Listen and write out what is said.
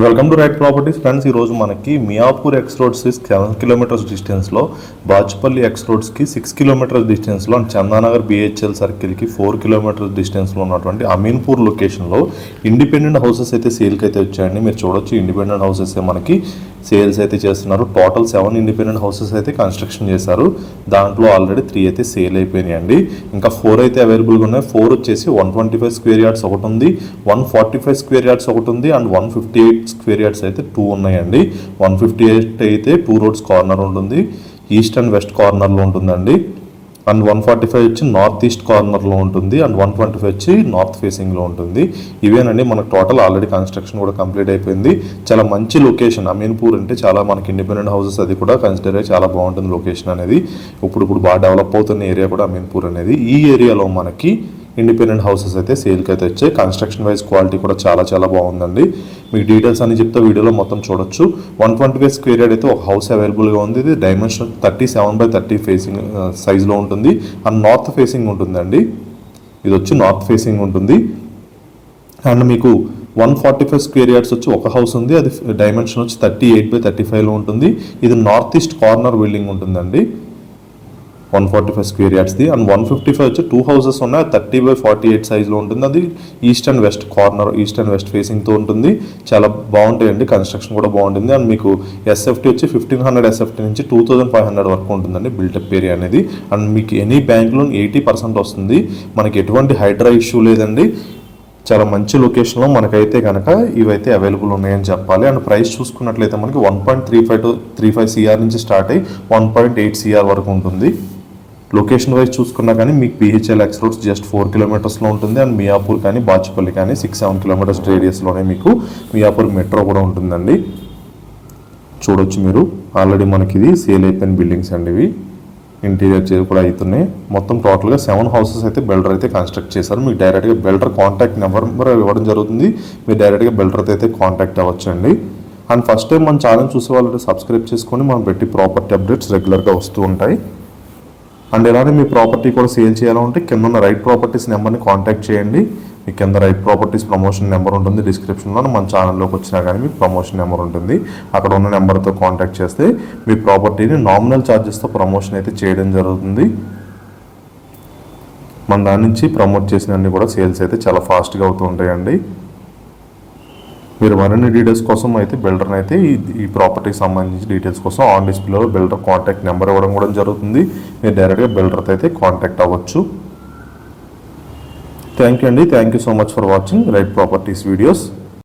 Welcome to right properties friends. ఈరోజు మనకి Miyapur X roads 7 kilometres డిస్టెన్స్లో, బాచుపల్లి ఎక్స్ రోడ్స్కి 6 కిలోమీటర్స్ డిస్టెన్స్లో అండ్ చందానగర్ బిహెచ్ఎల్ సర్కిల్కి 4 కిలోమీటర్స్ డిస్టెన్స్లో ఉన్నటువంటి అమీన్పూర్ లొకేషన్లో ఇండిపెండెంట్ హౌసెస్ అయితే సేల్కి అయితే వచ్చాయండి. మీరు చూడొచ్చు, ఇండిపెండెంట్ హౌసెస్ మనకి సేల్స్ అయితే చేస్తున్నారు. టోటల్ 7 ఇండిపెండెంట్ హౌసెస్ అయితే కన్స్ట్రక్షన్ చేశారు. దాంట్లో ఆల్రెడీ 3 అయితే సేల్ అయిపోయినాయండి. ఇంకా 4 అయితే అవైలబుల్గా ఉన్నాయి. 4 వచ్చేసి 125 స్క్వేర్ యార్డ్స్ ఒకటి ఉంది, 145 స్క్వేర్ యార్డ్స్ ఒకటి ఉంది అండ్ 158 స్క్వేర్ యార్డ్స్ అయితే 2 ఉన్నాయండి. 158 అయితే 2 రోడ్స్ కార్నర్ ఉంటుంది, ఈస్ట్ అండ్ వెస్ట్ కార్నర్లో ఉంటుందండి. అండ్ 145 వచ్చి నార్త్ ఈస్ట్ కార్నర్లో ఉంటుంది అండ్ 125 వచ్చి నార్త్ ఫేసింగ్లో ఉంటుంది. ఇవేనండి మనకు టోటల్. ఆల్రెడీ కన్స్ట్రక్షన్ కూడా కంప్లీట్ అయిపోయింది. చాలా మంచి లొకేషన్. అమీన్పూర్ అంటే చాలా మనకి ఇండిపెండెంట్ హౌసెస్ అది కూడా కన్సిడర్ అయ్యి చాలా బాగుంటుంది లొకేషన్ అనేది. ఇప్పుడు బాగా డెవలప్ అవుతున్న ఏరియా కూడా అమీన్పూర్ అనేది. ఈ ఏరియాలో మనకి ఇండిపెండెంట్ హౌసెస్ అయితే సేల్కి అయితే వచ్చాయి. కన్స్ట్రక్షన్ వైజ్ క్వాలిటీ కూడా చాలా బాగుందండి. మీకు డీటెయిల్స్ అని చెప్తే వీడియోలో మొత్తం చూడొచ్చు. 125 స్క్వేర్ యార్డ్ అయితే ఒక హౌస్ అవైలబుల్గా ఉంది. ఇది డైమెన్షన్ 37x30 ఫేసింగ్ సైజ్లో ఉంటుంది అండ్ నార్త్ ఫేసింగ్ ఉంటుందండి. ఇది వచ్చి నార్త్ ఫేసింగ్ ఉంటుంది. అండ్ మీకు 145 స్క్వేర్ యార్డ్స్ వచ్చి ఒక హౌస్ ఉంది. అది డైమెన్షన్ వచ్చి 38x35లో ఉంటుంది. ఇది నార్త్ ఈస్ట్ కార్నర్ బిల్డింగ్ ఉంటుందండి. 145 స్క్వేర్ యార్డ్స్ది. అండ్ 155 వచ్చి 2 హౌసెస్ ఉన్నాయి. 30x48 సైజ్లో ఉంటుంది. అది east and west corner, east and west ఫేసింగ్తో ఉంటుంది. చాలా బాగుంటాయండి. కన్స్ట్రక్షన్ కూడా బాగుంటుంది. అండ్ మీకు ఎస్ఎఫ్టీ వచ్చి 1500 ఎస్ఎఫ్టీ నుంచి 2500 వరకు ఉంటుందండి బిల్టప్ ఏరియా అనేది. అండ్ మీకు ఎనీ బ్యాంక్ లోన్ 80% వస్తుంది. మనకి ఎటువంటి హైడ్రా ఇష్యూ లేదండి. చాలా మంచి లొకేషన్లో మనకైతే కనుక ఇవైతే అవైలబుల్ ఉన్నాయని చెప్పాలి. అండ్ ప్రైస్ చూసుకున్నట్లయితే మనకి 1.35 CR నుంచి స్టార్ట్ అయ్యి 1.8 CR వరకు ఉంటుంది. లొకేషన్ వైజ్ చూసుకున్నా కానీ మీకు బిహెచ్ఎల్ ఎక్స్ రోడ్స్ జస్ట్ 4 కిలోమీటర్స్లో ఉంటుంది. అండ్ మియాపూర్ కానీ బాచుపల్లి కానీ 6-7 కిలోమీటర్స్ రేడియస్లోనే మీకు మియాపూర్ మెట్రో కూడా ఉంటుందండి. చూడొచ్చు మీరు. ఆల్రెడీ మనకి ఇది సేల్ అయిపోయిన బిల్డింగ్స్ అండి. ఇవి ఇంటీరియర్ కూడా అవుతున్నాయి. మొత్తం టోటల్గా 7 హౌసెస్ అయితే బిల్డర్ అయితే కన్స్ట్రక్ట్ చేశారు. మీకు డైరెక్ట్గా బిల్డర్ కాంటాక్ట్ నెంబర్ ఇవ్వడం జరుగుతుంది. మీరు డైరెక్ట్గా బిల్డర్తో అయితే కాంటాక్ట్ అవ్వచ్చండి. అండ్ ఫస్ట్ టైం మన ఛానల్ చూసే వాళ్ళంటే సబ్స్క్రైబ్ చేసుకొని మనం పెట్టి ప్రాపర్టీ అప్డేట్స్ రెగ్యులర్గా వస్తూ ఉంటాయి. అండ్ ఇలానే మీ ప్రాపర్టీ కూడా సేల్ చేయాలంటే కింద ఉన్న రైట్ ప్రాపర్టీస్ నెంబర్ని కాంటాక్ట్ చేయండి. మీ కింద రైట్ ప్రాపర్టీస్ ప్రమోషన్ నెంబర్ ఉంటుంది డిస్క్రిప్షన్లో. మన ఛానల్లోకి వచ్చినా కానీ మీకు ప్రమోషన్ నెంబర్ ఉంటుంది. అక్కడ ఉన్న నెంబర్తో కాంటాక్ట్ చేస్తే మీ ప్రాపర్టీని నామినల్ ఛార్జెస్తో ప్రమోషన్ అయితే చేయడం జరుగుతుంది. మన దాని నుంచి ప్రమోట్ చేసినవన్నీ కూడా సేల్స్ అయితే చాలా ఫాస్ట్గా అవుతూ ఉంటాయండి. మీరు మరిన్ని డీటెయిల్స్ కోసం అయితే బిల్డర్ని అయితే ఈ ప్రాపర్టీకి సంబంధించి డీటెయిల్స్ కోసం ఆన్ డిస్ప్లేలో బిల్డర్ కాంటాక్ట్ నెంబర్ ఇవ్వడం కూడా జరుగుతుంది. మీరు డైరెక్ట్గా బిల్డర్తో అయితే కాంటాక్ట్ అవ్వచ్చు. థ్యాంక్ యూ అండి. Thank you so much for watching right properties videos.